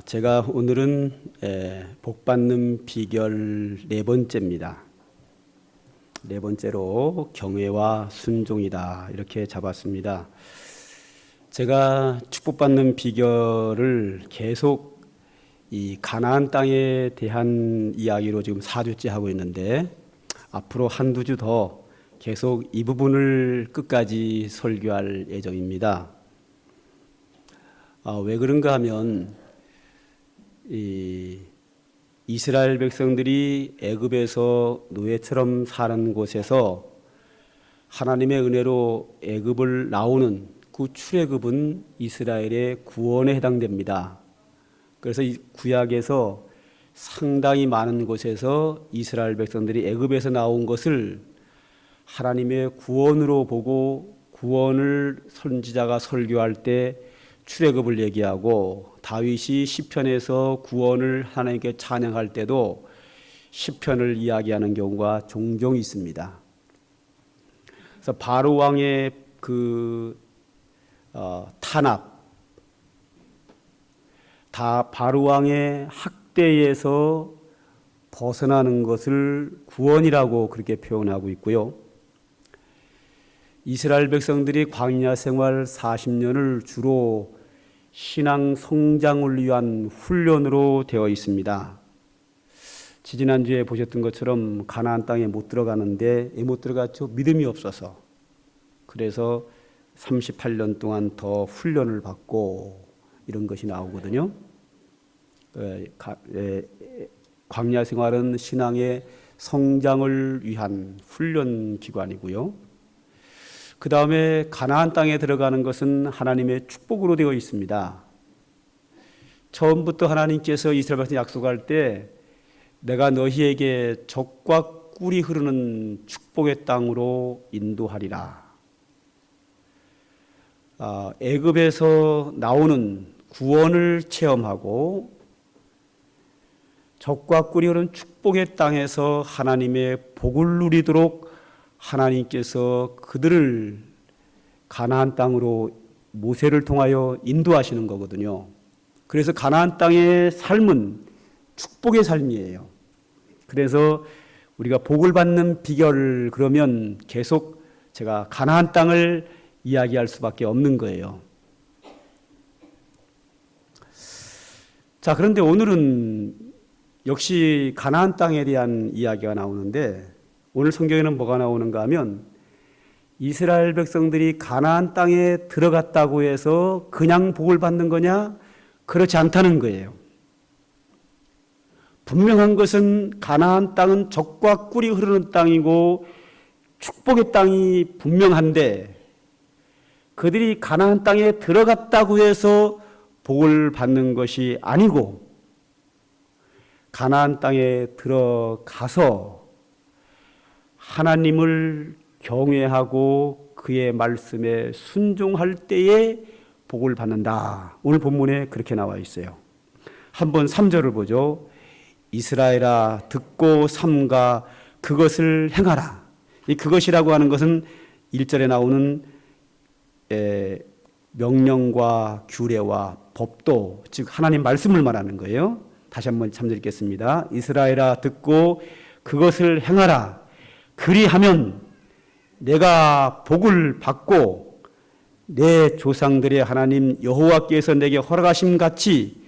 제가 오늘은 복받는 비결 네 번째입니다. 네 번째로 경외와 순종이다 이렇게 잡았습니다. 제가 축복받는 비결을 계속 이 가나안 땅에 대한 이야기로 지금 4주째 하고 있는데 앞으로 한두 주 더 계속 이 부분을 끝까지 설교할 예정입니다. 왜 그런가 하면 이스라엘 백성들이 애굽에서 노예처럼 사는 곳에서 하나님의 은혜로 애굽을 나오는 그 출애굽은 이스라엘의 구원에 해당됩니다. 그래서 이 구약에서 상당히 많은 곳에서 이스라엘 백성들이 애굽에서 나온 것을 하나님의 구원으로 보고 구원을 선지자가 설교할 때 출애굽을 얘기하고 다윗이 시편에서 구원을 하나님께 찬양할 때도 시편을 이야기하는 경우가 종종 있습니다. 그래서 바로 왕의 탄압, 바로 왕의 학대에서 벗어나는 것을 구원이라고 그렇게 표현하고 있고요. 이스라엘 백성들이 광야 생활 40년을 주로 신앙 성장을 위한 훈련으로 되어 있습니다. 지지난주에 보셨던 것처럼 가나안 땅에 못 들어가는데 왜 못 들어갔죠? 믿음이 없어서. 그래서 38년 동안 더 훈련을 받고 이런 것이 나오거든요. 광야 생활은 신앙의 성장을 위한 훈련 기관이고요. 그 다음에 가나안 땅에 들어가는 것은 하나님의 축복으로 되어 있습니다. 처음부터 하나님께서 이스라엘 백성 약속할 때 내가 너희에게 젖과 꿀이 흐르는 축복의 땅으로 인도하리라. 애굽에서 나오는 구원을 체험하고 젖과 꿀이 흐르는 축복의 땅에서 하나님의 복을 누리도록 하나님께서 그들을 가나안 땅으로 모세를 통하여 인도하시는 거거든요. 그래서 가나안 땅의 삶은 축복의 삶이에요. 그래서 우리가 복을 받는 비결 그러면 계속 제가 가나안 땅을 이야기할 수밖에 없는 거예요. 자, 그런데 오늘은 역시 가나안 땅에 대한 이야기가 나오는데 오늘 성경에는 뭐가 나오는가 하면 이스라엘 백성들이 가나안 땅에 들어갔다고 해서 그냥 복을 받는 거냐? 그렇지 않다는 거예요. 분명한 것은 가나안 땅은 젖과 꿀이 흐르는 땅이고 축복의 땅이 분명한데 그들이 가나안 땅에 들어갔다고 해서 복을 받는 것이 아니고 가나안 땅에 들어가서 하나님을 경외하고 그의 말씀에 순종할 때에 복을 받는다. 오늘 본문에 그렇게 나와 있어요. 한번 3절을 보죠. 이스라엘아 듣고 삼가 그것을 행하라. 이 그것이라고 하는 것은 1절에 나오는 명령과 규례와 법도 즉 하나님 말씀을 말하는 거예요. 다시 한번 3절 읽겠습니다. 이스라엘아 듣고 그것을 행하라. 그리하면 내가 복을 받고 내 조상들의 하나님 여호와께서 내게 허락하심 같이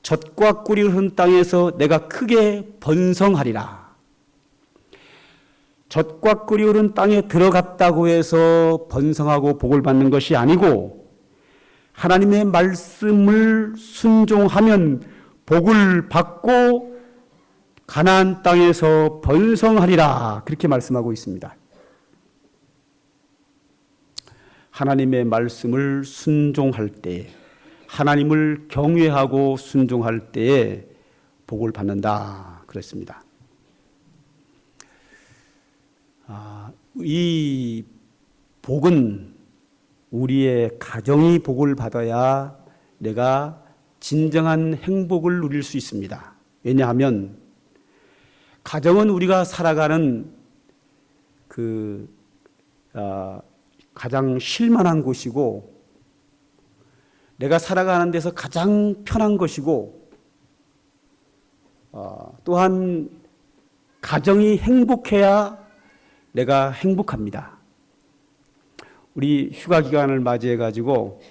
젖과 꿀이 흐르는 땅에서 내가 크게 번성하리라. 젖과 꿀이 흐르는 땅에 들어갔다고 해서 번성하고 복을 받는 것이 아니고 하나님의 말씀을 순종하면 복을 받고 가나안 땅에서 번성하리라 그렇게 말씀하고 있습니다. 하나님의 말씀을 순종할 때 하나님을 경외하고 순종할 때에 복을 받는다 그랬습니다. 이 복은 우리의 가정이 복을 받아야 내가 진정한 행복을 누릴 수 있습니다. 왜냐하면 가정은 우리가 살아가는 그, 아, 가장 실만한 곳이고, 내가 살아가는 데서 가장 편한 것이고 또한 가정이 행복해야 내가 행복합니다. 우리 휴가 기간을 맞이해 가지고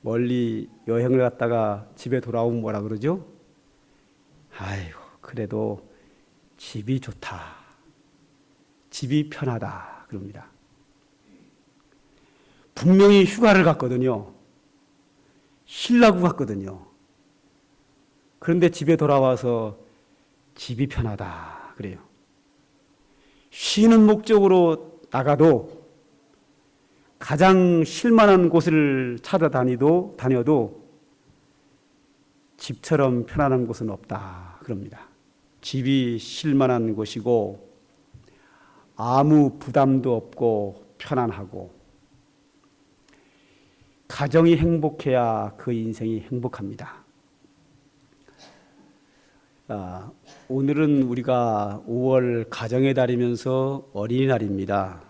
멀리 여행을 갔다가 집에 돌아오면 뭐라 그러죠? 아이고 그래도 집이 좋다. 집이 편하다. 그럽니다. 분명히 휴가를 갔거든요. 쉬려고 갔거든요. 그런데 집에 돌아와서 집이 편하다. 그래요. 쉬는 목적으로 나가도 가장 쉴만한 곳을 다녀도 집처럼 편안한 곳은 없다. 그럽니다. 집이 쉴만한 곳이고 아무 부담도 없고 편안하고 가정이 행복해야 그 인생이 행복합니다. 오늘은 우리가 5월 가정의 달이면서 어린이날입니다.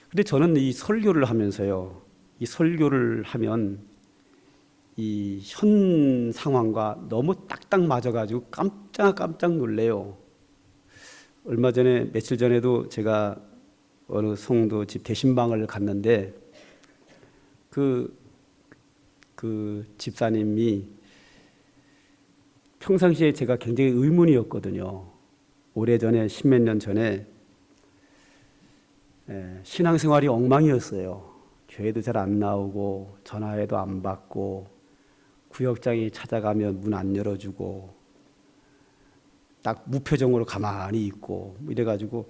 근데 저는 이 설교를 하면서요, 이 설교를 하면 이 현 상황과 너무 딱딱 맞아가지고 깜짝 놀래요. 얼마 전에, 며칠 전에도 제가 어느 성도 집 대신방을 갔는데 그 집사님이 평상시에 제가 굉장히 의문이었거든요. 오래전에, 십몇 년 전에 신앙생활이 엉망이었어요. 교회도 잘 안 나오고 전화해도 안 받고 구역장이 찾아가면 문 안 열어주고 딱 무표정으로 가만히 있고 이래가지고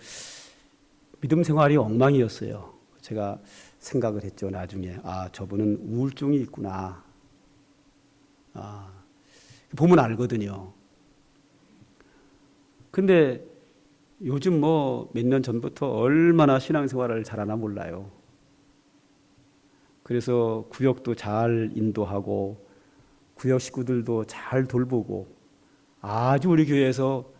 믿음 생활이 엉망이었어요. 제가 생각을 했죠. 나중에 저분은 우울증이 있구나. 보면 알거든요. 근데 요즘 뭐 몇 년 전부터 얼마나 신앙생활을 잘하나 몰라요. 그래서 구역도 잘 인도하고 구역 식구들도 잘 돌보고 아주 우리 교회에서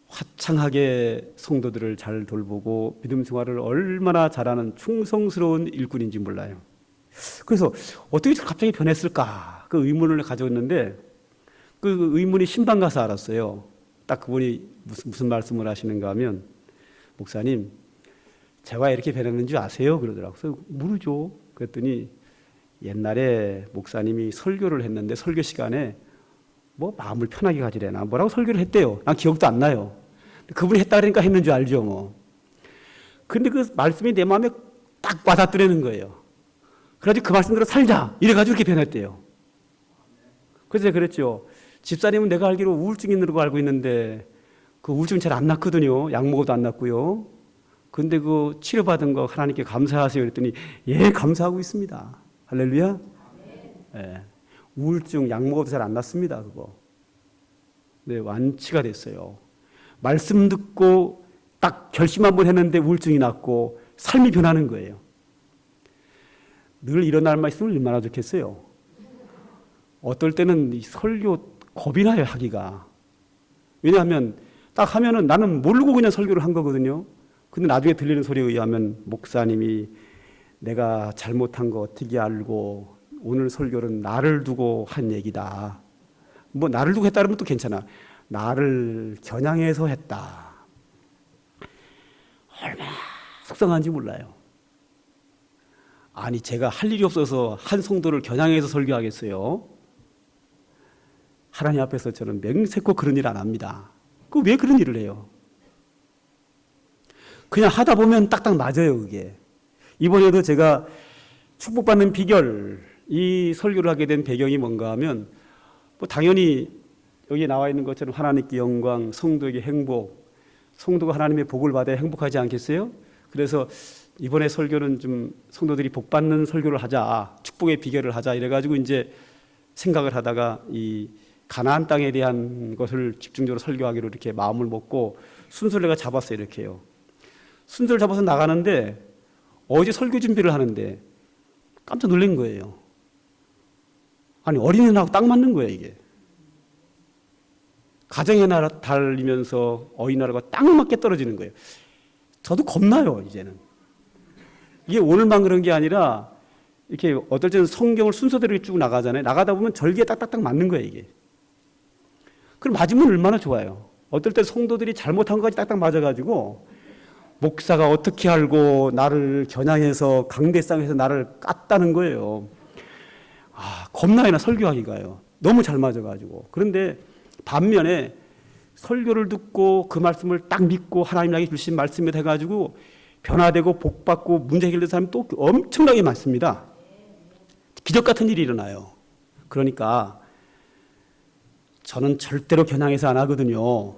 화창하게 성도들을 잘 돌보고 믿음 생활을 얼마나 잘하는 충성스러운 일꾼인지 몰라요. 그래서 어떻게 갑자기 변했을까? 그 의문을 가졌는데 그 의문이 신방 가서 알았어요. 딱 그분이 무슨 말씀을 하시는가 하면 목사님 제가 이렇게 변했는 줄 아세요? 그러더라고요. 그래서 모르죠. 그랬더니 옛날에 목사님이 설교를 했는데 설교 시간에 뭐 마음을 편하게 가지래나 뭐라고 설교를 했대요. 난 기억도 안 나요. 그분이 했다 그러니까 했는 줄 알죠 뭐. 근데 그 말씀이 내 마음에 딱 와닿더라는 거예요. 그래가지고 그 말씀대로 살자 이래가지고 이렇게 변했대요. 그래서 제가 그랬죠. 집사님은 내가 알기로 우울증 있는 거 알고 있는데 그 우울증 잘 안 낫거든요. 약 먹어도 안 낫고요. 근데 그 치료받은 거 하나님께 감사하세요 그랬더니 예 감사하고 있습니다. 할렐루야. 예. 우울증 약 먹어도 잘 안 낫습니다. 그거. 네, 완치가 됐어요. 말씀 듣고 딱 결심 한번 했는데 우울증이 낫고 삶이 변하는 거예요. 늘 이런 날만 있으면 얼마나 좋겠어요. 어떨 때는 이 설교 겁이 나요, 하기가. 왜냐하면 딱 하면은 나는 모르고 그냥 설교를 한 거거든요. 근데 나중에 들리는 소리에 의하면 목사님이 내가 잘못한 거 어떻게 알고 오늘 설교는 나를 두고 한 얘기다. 뭐 나를 두고 했다 그러면 또 괜찮아. 나를 겨냥해서 했다. 얼마나 속상한지 몰라요. 아니 제가 할 일이 없어서 한 성도를 겨냥해서 설교하겠어요? 하나님 앞에서 저는 맹세코 그런 일 안 합니다. 그 왜 그런 일을 해요? 그냥 하다 보면 딱딱 맞아요, 그게. 이번에도 제가 축복받는 비결, 이 설교를 하게 된 배경이 뭔가 하면, 뭐 당연히 여기 나와 있는 것처럼 하나님께 영광, 성도에게 행복, 성도가 하나님의 복을 받아야 행복하지 않겠어요? 그래서 이번에 설교는 좀 성도들이 복받는 설교를 하자, 축복의 비결을 하자, 이래가지고 이제 생각을 하다가 이 가나안 땅에 대한 것을 집중적으로 설교하기로 이렇게 마음을 먹고 순서를 내가 잡았어요, 이렇게요. 순서를 잡아서 나가는데 어제 설교 준비를 하는데 깜짝 놀란 거예요. 아니 어린이날하고 딱 맞는 거예요, 이게. 가정의 날 달리면서 어린이날과 딱 맞게 떨어지는 거예요. 저도 겁나요, 이제는. 이게 오늘만 그런 게 아니라 이렇게 어떨 때는 성경을 순서대로 쭉 나가잖아요. 나가다 보면 절기에 딱딱딱 맞는 거예요, 이게. 그럼 맞으면 얼마나 좋아요. 어떨 때 성도들이 잘못한 것까지 딱딱 맞아가지고 목사가 어떻게 알고 나를 겨냥해서 강대상에서 나를 깠다는 거예요. 겁나요, 설교하기가요. 너무 잘 맞아가지고. 그런데 반면에 설교를 듣고 그 말씀을 딱 믿고 하나님 나에게 주신 말씀이 돼가지고 변화되고 복받고 문제 해결된 사람이 또 엄청나게 많습니다. 기적 같은 일이 일어나요. 그러니까 저는 절대로 겨냥해서 안 하거든요.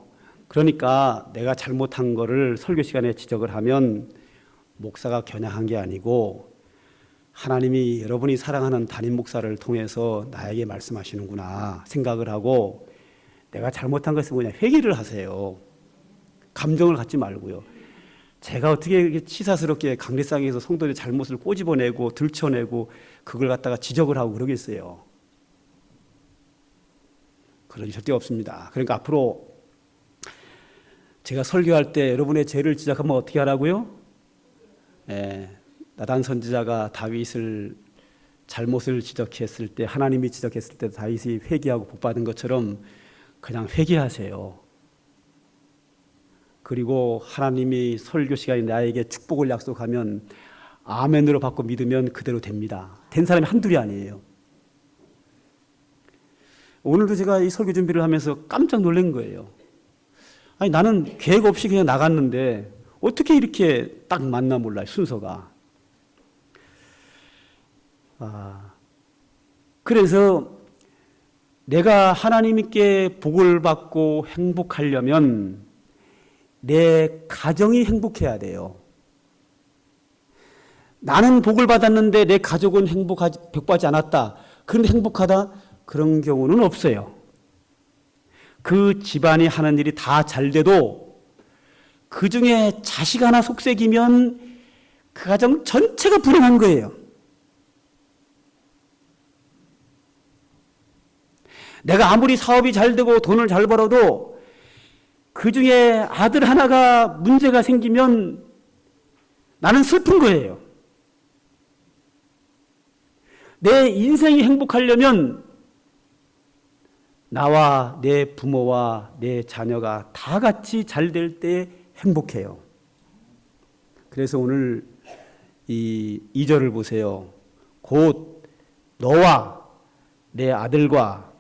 그러니까 내가 잘못한 거를 설교 시간에 지적을 하면 목사가 겨냥한 게 아니고 하나님이 여러분이 사랑하는 담임 목사를 통해서 나에게 말씀하시는구나 생각을 하고 내가 잘못한 것을 그냥 회개를 하세요. 감정을 갖지 말고요. 제가 어떻게 이렇게 치사스럽게 강대상에서 성도의 잘못을 꼬집어내고 들춰내고 그걸 갖다가 지적을 하고 그러겠어요. 그런 일 절대 없습니다. 그러니까 앞으로 제가 설교할 때 여러분의 죄를 지적하면 어떻게 하라고요? 나단 선지자가 다윗을 잘못을 지적했을 때 하나님이 지적했을 때 다윗이 회개하고 복받은 것처럼 그냥 회개하세요. 그리고 하나님이 설교 시간에 나에게 축복을 약속하면 아멘으로 받고 믿으면 그대로 됩니다. 된 사람이 한둘이 아니에요. 오늘도 제가 이 설교 준비를 하면서 깜짝 놀란 거예요. 아니 나는 계획 없이 그냥 나갔는데 어떻게 이렇게 딱 맞나 몰라요, 순서가. 그래서 내가 하나님께 복을 받고 행복하려면 내 가정이 행복해야 돼요. 나는 복을 받았는데 내 가족은 복받지 않았다. 그런데 행복하다? 그런 경우는 없어요. 그 집안이 하는 일이 다 잘 돼도 그 중에 자식 하나 속색이면 그 가정 전체가 불행한 거예요. 내가 아무리 사업이 잘 되고 돈을 잘 벌어도 그 중에 아들 하나가 문제가 생기면 나는 슬픈 거예요. 내 인생이 행복하려면 나와 내 부모와 내 자녀가 다 같이 잘 될 때 행복해요. 그래서 오늘 이 2절을 보세요. 곧 너와 내 아들과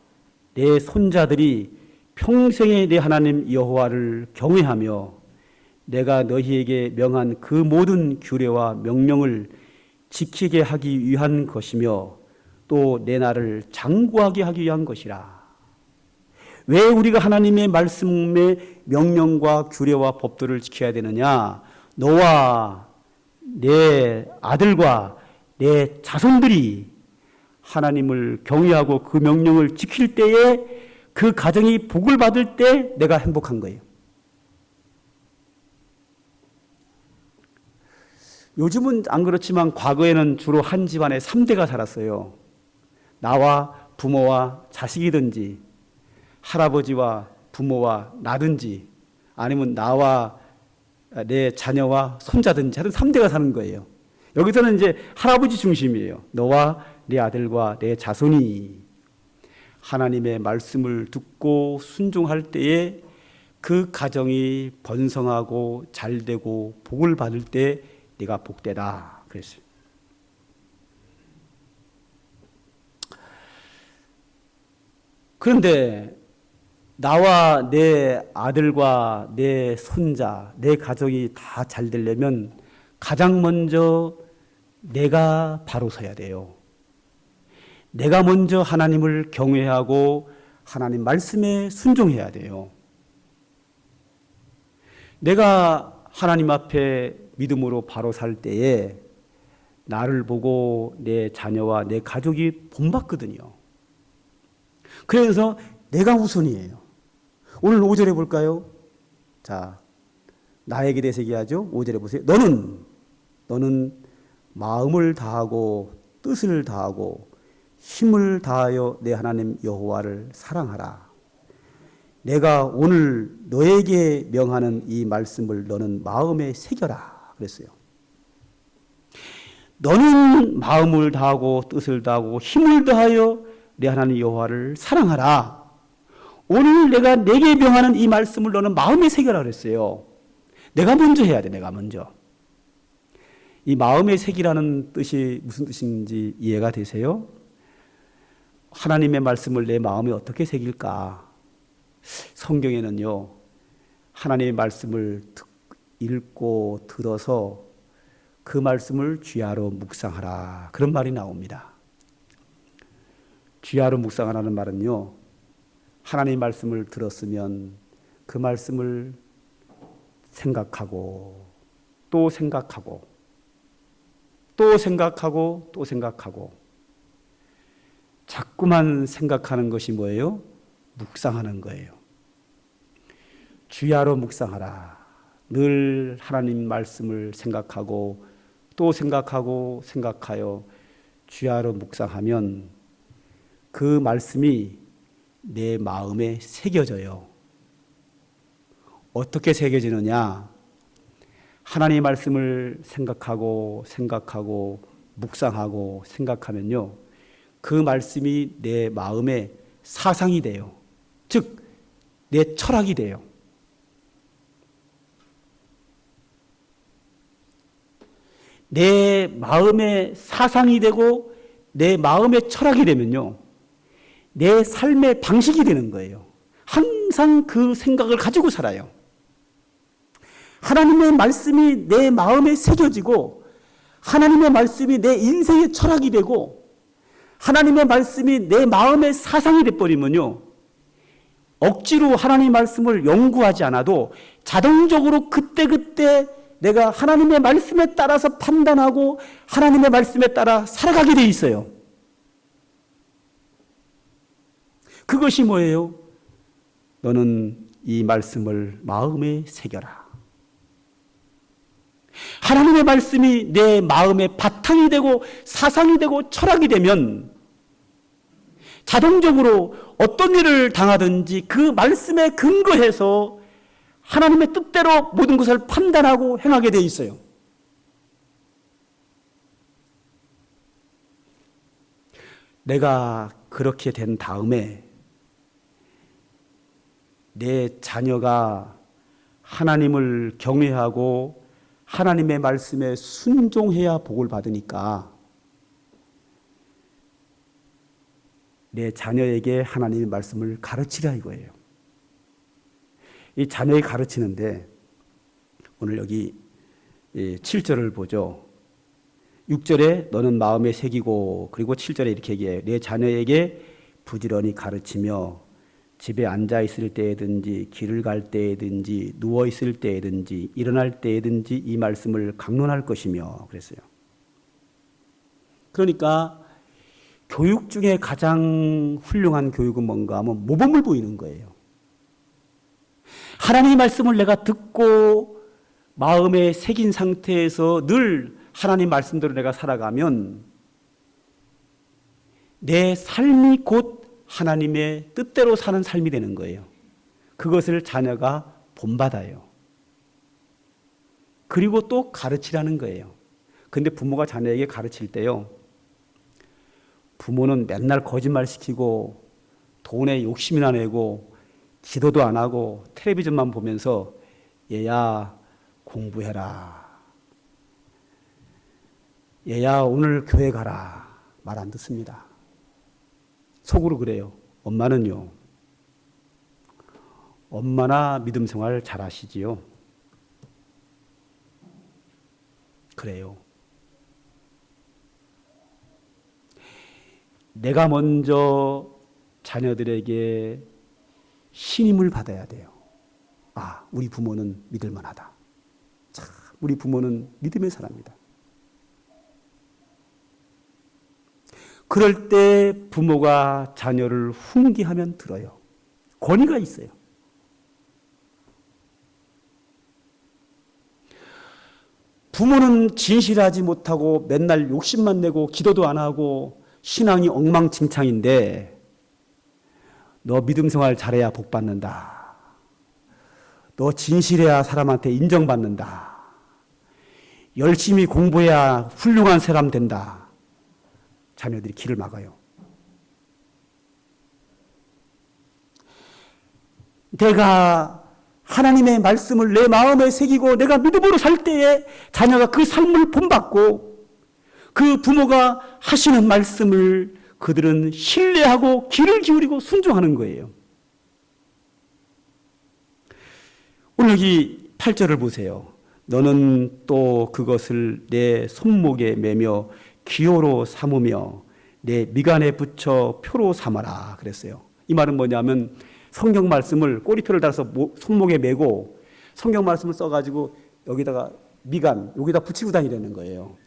내 손자들이 평생에 내 하나님 여호와를 경외하며 내가 너희에게 명한 그 모든 규례와 명령을 지키게 하기 위한 것이며 또 내 나를 장구하게 하기 위한 것이라. 왜 우리가 하나님의 말씀의 명령과 규례와 법도를 지켜야 되느냐? 너와 내 아들과 내 자손들이 하나님을 경외하고 그 명령을 지킬 때에 그 가정이 복을 받을 때 내가 행복한 거예요. 요즘은 안 그렇지만 과거에는 주로 한 집안에 3대가 살았어요. 나와 부모와 자식이든지 할아버지와 부모와 나든지 아니면 나와 내 자녀와 손자든지 하여튼 3대가 사는 거예요. 여기서는 이제 할아버지 중심이에요. 너와 내 아들과 내 자손이 하나님의 말씀을 듣고 순종할 때에 그 가정이 번성하고 잘되고 복을 받을 때 네가 복되다 그랬어요. 그런데 나와 내 아들과 내 손자, 내 가족이 다 잘 되려면 가장 먼저 내가 바로 서야 돼요. 내가 먼저 하나님을 경외하고 하나님 말씀에 순종해야 돼요. 내가 하나님 앞에 믿음으로 바로 살 때에 나를 보고 내 자녀와 내 가족이 본받거든요. 그래서 내가 우선이에요. 오늘 5절에 볼까요? 자, 나에게 대해서 얘기하죠. 5절에 보세요. 너는 마음을 다하고 뜻을 다하고 힘을 다하여 내 하나님 여호와를 사랑하라. 내가 오늘 너에게 명하는 이 말씀을 너는 마음에 새겨라 그랬어요. 너는 마음을 다하고 뜻을 다하고 힘을 다하여 내 하나님 여호와를 사랑하라. 오늘 내가 내게 명하는 이 말씀을 너는 마음에 새겨라 그랬어요. 내가 먼저 해야 돼. 내가 먼저. 이 마음에 새기라는 뜻이 무슨 뜻인지 이해가 되세요? 하나님의 말씀을 내 마음에 어떻게 새길까? 성경에는요, 하나님의 말씀을 읽고 들어서 그 말씀을 쥐하로 묵상하라, 그런 말이 나옵니다. 쥐하로 묵상하라는 말은요, 하나님의 말씀을 들었으면 그 말씀을 생각하고 또 생각하고 또 생각하고 또 생각하고 자꾸만 생각하는 것이 뭐예요? 묵상하는 거예요. 주야로 묵상하라. 늘 하나님 말씀을 생각하고 또 생각하고 생각하여 주야로 묵상하면 그 말씀이 내 마음에 새겨져요. 어떻게 새겨지느냐? 하나님의 말씀을 생각하고 생각하고 묵상하고 생각하면요, 그 말씀이 내 마음에 사상이 돼요. 즉, 내 철학이 돼요. 내 마음의 사상이 되고 내 마음의 철학이 되면요, 내 삶의 방식이 되는 거예요. 항상 그 생각을 가지고 살아요. 하나님의 말씀이 내 마음에 새겨지고 하나님의 말씀이 내 인생의 철학이 되고 하나님의 말씀이 내 마음의 사상이 돼버리면요, 억지로 하나님의 말씀을 연구하지 않아도 자동적으로 그때그때 내가 하나님의 말씀에 따라서 판단하고 하나님의 말씀에 따라 살아가게 돼 있어요. 그것이 뭐예요? 너는 이 말씀을 마음에 새겨라. 하나님의 말씀이 내 마음의 바탕이 되고 사상이 되고 철학이 되면 자동적으로 어떤 일을 당하든지 그 말씀에 근거해서 하나님의 뜻대로 모든 것을 판단하고 행하게 되어 있어요. 내가 그렇게 된 다음에 내 자녀가 하나님을 경외하고 하나님의 말씀에 순종해야 복을 받으니까 내 자녀에게 하나님의 말씀을 가르치라 이거예요. 이 자녀에게 가르치는데 오늘 여기 7절을 보죠. 6절에 너는 마음에 새기고, 그리고 7절에 이렇게 얘기해요. 내 자녀에게 부지런히 가르치며 집에 앉아 있을 때에든지 길을 갈 때에든지 누워 있을 때에든지 일어날 때에든지 이 말씀을 강론할 것이며 그랬어요. 그러니까 교육 중에 가장 훌륭한 교육은 뭔가 하면 모범을 보이는 거예요. 하나님의 말씀을 내가 듣고 마음에 새긴 상태에서 늘 하나님 말씀대로 내가 살아가면 내 삶이 곧 하나님의 뜻대로 사는 삶이 되는 거예요. 그것을 자녀가 본받아요. 그리고 또 가르치라는 거예요. 근데 부모가 자녀에게 가르칠 때요, 부모는 맨날 거짓말시키고 돈에 욕심이나 내고 기도도 안 하고 텔레비전만 보면서 얘야 공부해라, 얘야 오늘 교회 가라 말 안 듣습니다. 속으로 그래요. 엄마는요, 엄마나 믿음 생활 잘 하시지요? 그래요. 내가 먼저 자녀들에게 신임을 받아야 돼요. 아, 우리 부모는 믿을 만하다. 참, 우리 부모는 믿음의 사람이다. 그럴 때 부모가 자녀를 훈계하면 들어요. 권위가 있어요. 부모는 진실하지 못하고 맨날 욕심만 내고 기도도 안 하고 신앙이 엉망진창인데 너 믿음 생활 잘해야 복 받는다. 너 진실해야 사람한테 인정받는다. 열심히 공부해야 훌륭한 사람 된다. 자녀들이 길을 막아요. 내가 하나님의 말씀을 내 마음에 새기고 내가 믿음으로 살 때에 자녀가 그 삶을 본받고 그 부모가 하시는 말씀을 그들은 신뢰하고 귀를 기울이고 순종하는 거예요. 오늘 여기 8절을 보세요. 너는 또 그것을 내 손목에 매며 기호로 삼으며 내 미간에 붙여 표로 삼아라 그랬어요. 이 말은 뭐냐면 성경 말씀을 꼬리표를 달아서 손목에 매고 성경 말씀을 써가지고 여기다가 미간 여기다 붙이고 다니라는 거예요.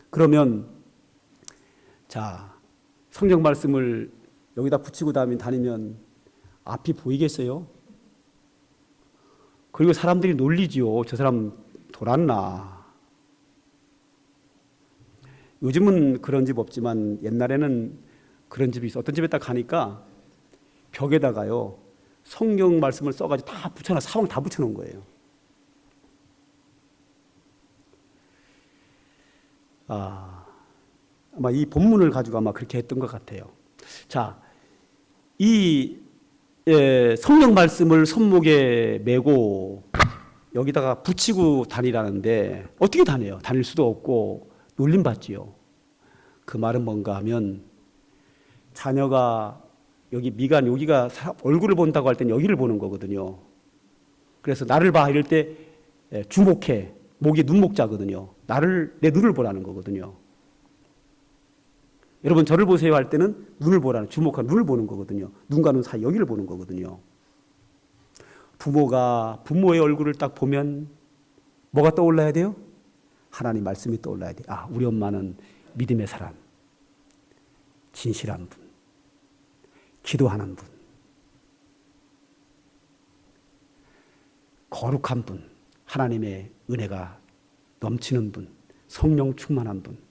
그러면 자 성경 말씀을 여기다 붙이고 다니면 앞이 보이겠어요? 그리고 사람들이 놀리지요. 저 사람 돌았나. 요즘은 그런 집 없지만 옛날에는 그런 집이 있어. 어떤 집에 딱 가니까 벽에다가요 성경 말씀을 써가지고 다 붙여놔. 사방 다 붙여놓은 거예요. 아마 이 본문을 가지고 아마 그렇게 했던 것 같아요. 자, 이 성경 말씀을 손목에 메고 여기다가 붙이고 다니라는데 어떻게 다녀요? 다닐 수도 없고 놀림받지요. 그 말은 뭔가 하면 자녀가 여기 미간 여기가 얼굴을 본다고 할 땐 여기를 보는 거거든요. 그래서 나를 봐 이럴 때 주목해. 목이 눈목자거든요. 내 눈을 보라는 거거든요. 여러분 저를 보세요 할 때는 눈을 보라는 주목한 눈을 보는 거거든요. 눈과 눈 사이 여기를 보는 거거든요. 부모가 부모의 얼굴을 딱 보면 뭐가 떠올라야 돼요? 하나님 말씀이 떠올라야 돼요. 우리 엄마는 믿음의 사람, 진실한 분, 기도하는 분, 거룩한 분, 하나님의 은혜가 넘치는 분, 성령 충만한 분.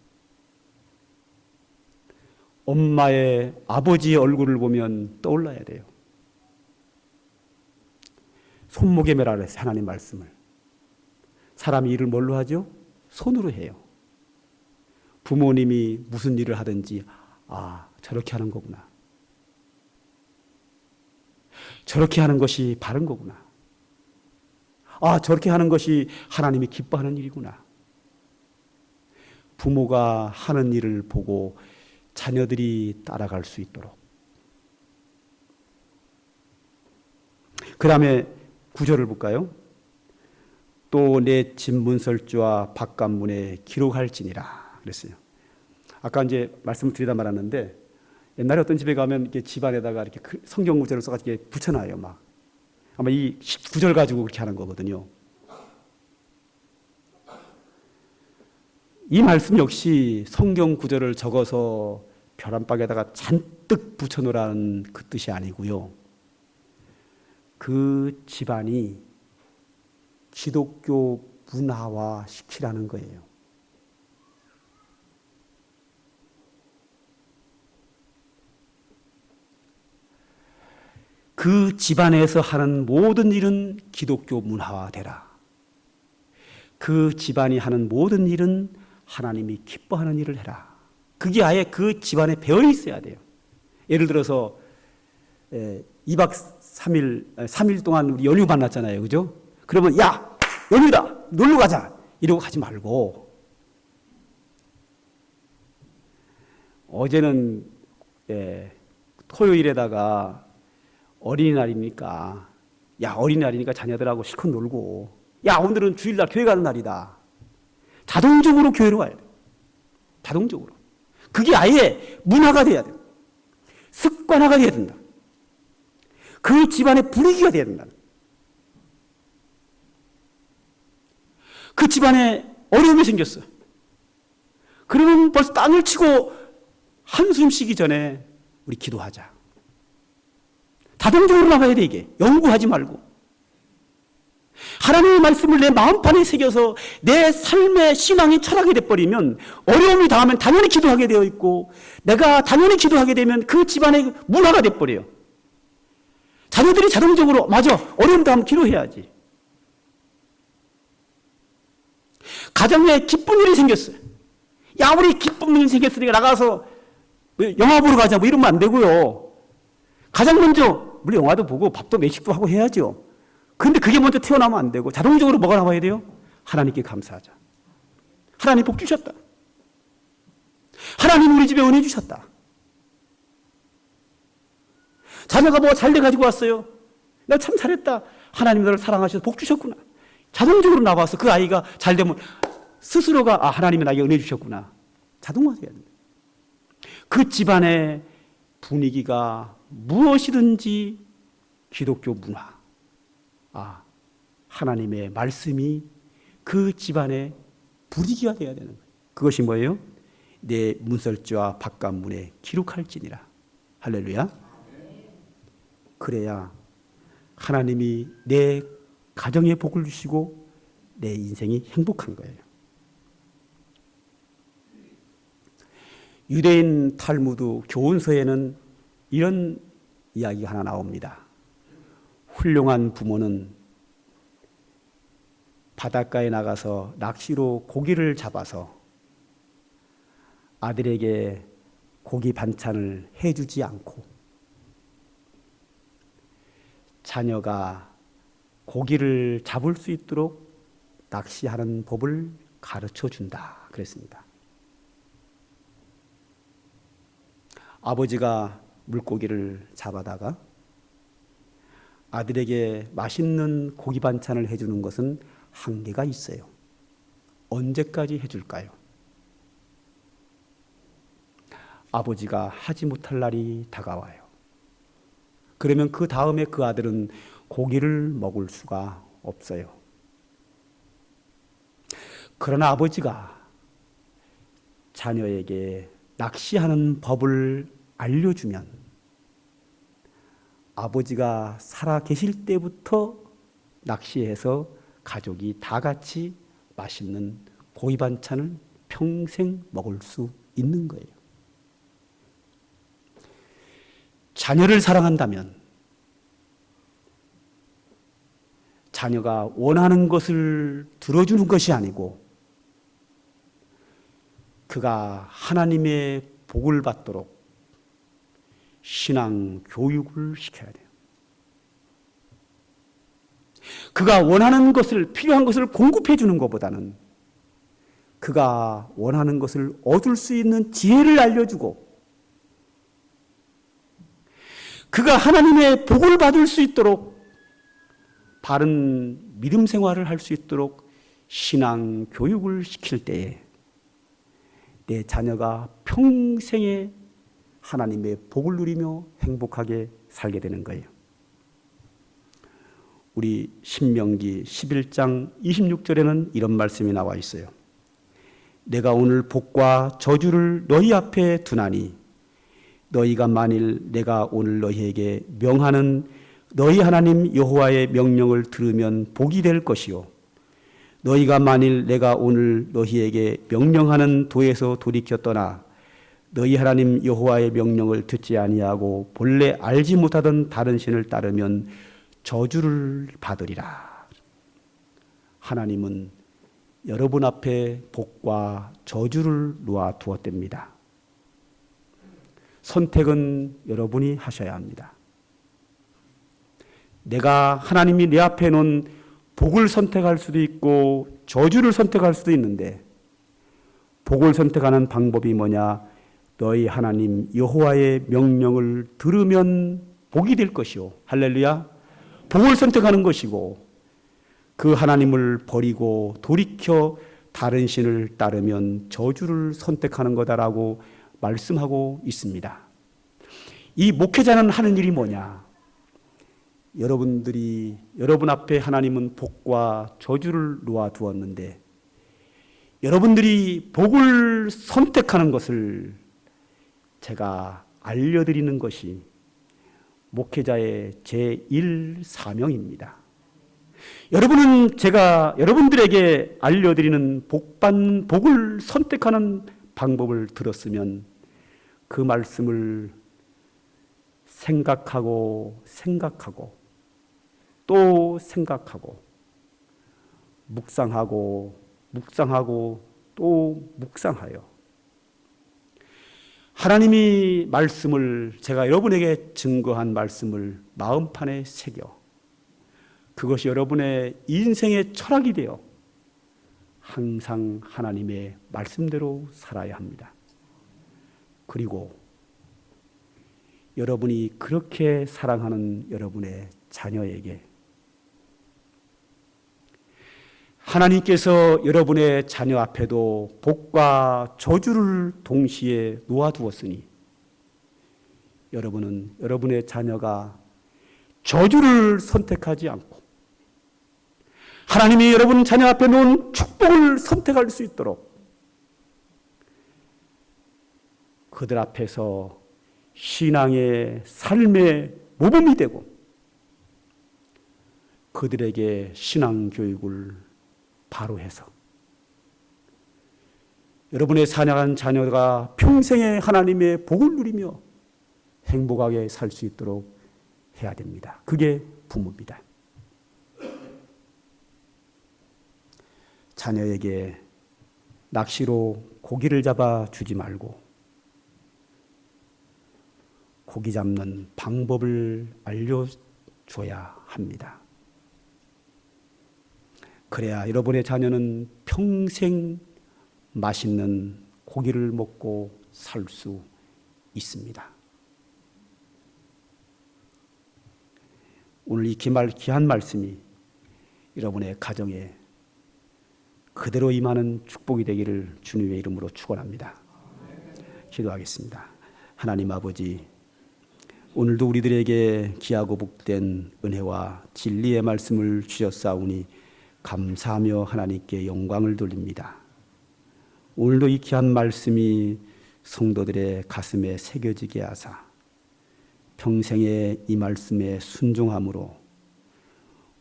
엄마의 아버지의 얼굴을 보면 떠올라야 돼요. 손목에 매라 그랬어요. 하나님 말씀을. 사람이 일을 뭘로 하죠? 손으로 해요. 부모님이 무슨 일을 하든지 저렇게 하는 거구나. 저렇게 하는 것이 바른 거구나. 저렇게 하는 것이 하나님이 기뻐하는 일이구나. 부모가 하는 일을 보고 자녀들이 따라갈 수 있도록. 그 다음에 9절을 볼까요? 또 내 집문설주와 바깥문에 기록할지니라 그랬어요. 아까 이제 말씀을 드리다 말았는데 옛날에 어떤 집에 가면 이렇게 집안에다가 이렇게 성경 구절을 써가지고 이렇게 붙여놔요. 막 아마 이 9절 가지고 그렇게 하는 거거든요. 이 말씀 역시 성경 구절을 적어서 벼란박에다가 잔뜩 붙여놓으라는 그 뜻이 아니고요. 그 집안이 기독교 문화화 시키라는 거예요. 그 집안에서 하는 모든 일은 기독교 문화화되라. 그 집안이 하는 모든 일은 하나님이 기뻐하는 일을 해라. 그게 아예 그 집안에 배어 있어야 돼요. 예를 들어서 2박 3일 동안 우리 연휴 만났잖아요. 그죠? 그러면 야 연휴다 놀러 가자 이러고 가지 말고 어제는 토요일에다가 어린이날이니까 어린이날이니까 자녀들하고 실컷 놀고 오늘은 주일날 교회 가는 날이다. 자동적으로 교회로 가야 돼. 자동적으로. 그게 아예 문화가 돼야 돼. 습관화가 돼야 된다. 그 집안의 분위기가 돼야 된다. 그 집안에 어려움이 생겼어. 그러면 벌써 땅을 치고 한숨 쉬기 전에 우리 기도하자. 자동적으로 나가야 돼 이게. 연구하지 말고. 하나님의 말씀을 내 마음판에 새겨서 내 삶의 신앙이 철학이 돼버리면 어려움이 닿으면 당연히 기도하게 되어 있고 내가 당연히 기도하게 되면 그 집안의 문화가 돼버려요. 자녀들이 자동적으로 맞아 어려움 닿으면 기도해야지. 가정에 기쁜 일이 생겼어요. 야, 아무리 기쁜 일이 생겼으니까 나가서 영화 보러 가자 뭐 이러면 안 되고요. 가장 먼저 물론 영화도 보고 밥도 외식도 하고 해야죠. 그런데 그게 먼저 튀어나오면 안 되고 자동적으로 뭐가 나와야 돼요? 하나님께 감사하자. 하나님 복 주셨다. 하나님 우리 집에 은혜 주셨다. 자녀가 뭐 잘 돼 가지고 왔어요. 나 참 잘했다. 하나님 너를 사랑하셔서 복 주셨구나. 자동적으로 나와서 그 아이가 잘 되면 스스로가 하나님이 나에게 은혜 주셨구나. 자동화돼야 됩니다. 그 집안의 분위기가 무엇이든지 기독교 문화, 하나님의 말씀이 그 집안의 분위기가 되어야 되는 거예요. 그것이 뭐예요? 내 문설주와 바깥문에 기록할지니라. 할렐루야. 그래야 하나님이 내 가정에 복을 주시고 내 인생이 행복한 거예요. 유대인 탈무드 교훈서에는 이런 이야기가 하나 나옵니다. 훌륭한 부모는 바닷가에 나가서 낚시로 고기를 잡아서 아들에게 고기 반찬을 해주지 않고 자녀가 고기를 잡을 수 있도록 낚시하는 법을 가르쳐 준다 그랬습니다. 아버지가 물고기를 잡아다가 아들에게 맛있는 고기 반찬을 해주는 것은 한계가 있어요. 언제까지 해줄까요? 아버지가 하지 못할 날이 다가와요. 그러면 그 다음에 그 아들은 고기를 먹을 수가 없어요. 그러나 아버지가 자녀에게 낚시하는 법을 알려주면 아버지가 살아 계실 때부터 낚시해서 가족이 다 같이 맛있는 고기 반찬을 평생 먹을 수 있는 거예요. 자녀를 사랑한다면 자녀가 원하는 것을 들어주는 것이 아니고 그가 하나님의 복을 받도록 신앙 교육을 시켜야 돼요. 그가 원하는 것을, 필요한 것을 공급해 주는 것보다는 그가 원하는 것을 얻을 수 있는 지혜를 알려주고 그가 하나님의 복을 받을 수 있도록 바른 믿음 생활을 할 수 있도록 신앙 교육을 시킬 때에 내 자녀가 평생에 하나님의 복을 누리며 행복하게 살게 되는 거예요. 우리 신명기 11장 26절에는 이런 말씀이 나와 있어요. 내가 오늘 복과 저주를 너희 앞에 두나니 너희가 만일 내가 오늘 너희에게 명하는 너희 하나님 여호와의 명령을 들으면 복이 될 것이요 너희가 만일 내가 오늘 너희에게 명령하는 도에서 돌이켜 떠나 너희 하나님 여호와의 명령을 듣지 아니하고 본래 알지 못하던 다른 신을 따르면 저주를 받으리라. 하나님은 여러분 앞에 복과 저주를 놓아 두었답니다. 선택은 여러분이 하셔야 합니다. 내가 하나님이 내 앞에 놓은 복을 선택할 수도 있고 저주를 선택할 수도 있는데 복을 선택하는 방법이 뭐냐? 너희 하나님 여호와의 명령을 들으면 복이 될 것이요. 할렐루야. 복을 선택하는 것이고 그 하나님을 버리고 돌이켜 다른 신을 따르면 저주를 선택하는 거다라고 말씀하고 있습니다. 이 목회자는 하는 일이 뭐냐? 여러분 앞에 하나님은 복과 저주를 놓아 두었는데 여러분들이 복을 선택하는 것을 제가 알려드리는 것이 목회자의 제1 사명입니다. 여러분은 제가 여러분들에게 알려드리는 복을 선택하는 방법을 들었으면 그 말씀을 생각하고 또 생각하고 묵상하고 묵상하고 또 묵상하여 하나님이 말씀을, 제가 여러분에게 증거한 말씀을 마음판에 새겨 그것이 여러분의 인생의 철학이 되어 항상 하나님의 말씀대로 살아야 합니다. 그리고 여러분이 그렇게 사랑하는 여러분의 자녀에게 하나님께서 여러분의 자녀 앞에도 복과 저주를 동시에 놓아두었으니 여러분은 여러분의 자녀가 저주를 선택하지 않고 하나님이 여러분 자녀 앞에 놓은 축복을 선택할 수 있도록 그들 앞에서 신앙의 삶의 모범이 되고 그들에게 신앙 교육을 바로 해서 여러분의 사랑하는 자녀가 평생에 하나님의 복을 누리며 행복하게 살 수 있도록 해야 됩니다. 그게 부모입니다. 자녀에게 낚시로 고기를 잡아 주지 말고 고기 잡는 방법을 알려줘야 합니다. 그래야 여러분의 자녀는 평생 맛있는 고기를 먹고 살 수 있습니다. 오늘 이 귀한 말씀이 여러분의 가정에 그대로 임하는 축복이 되기를 주님의 이름으로 축원합니다. 기도하겠습니다. 하나님 아버지, 오늘도 우리들에게 귀하고 복된 은혜와 진리의 말씀을 주셨사오니 감사하며 하나님께 영광을 돌립니다. 오늘도 이 귀한 말씀이 성도들의 가슴에 새겨지게 하사 평생에 이 말씀에 순종함으로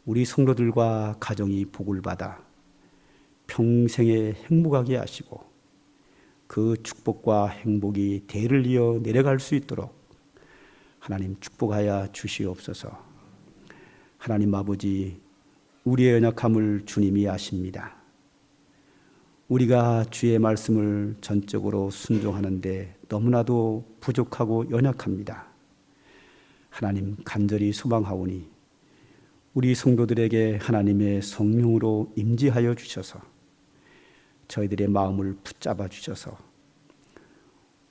우리 성도들과 가정이 복을 받아 평생에 행복하게 하시고 그 축복과 행복이 대를 이어 내려갈 수 있도록 하나님 축복하여 주시옵소서. 하나님 아버지, 우리의 연약함을 주님이 아십니다. 우리가 주의 말씀을 전적으로 순종하는데 너무나도 부족하고 연약합니다. 하나님 간절히 소망하오니 우리 성도들에게 하나님의 성령으로 임재하여 주셔서 저희들의 마음을 붙잡아 주셔서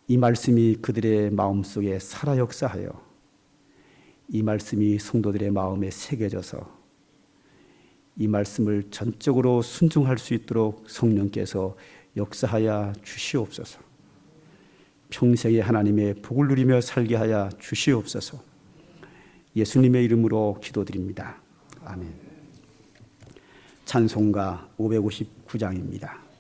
이 말씀이 그들의 마음속에 살아 역사하여 이 말씀이 성도들의 마음에 새겨져서 이 말씀을 전적으로 순종할 수 있도록 성령께서 역사하여 주시옵소서. 평생에 하나님의 복을 누리며 살게 하여 주시옵소서. 예수님의 이름으로 기도드립니다. 아멘. 찬송가 559장입니다.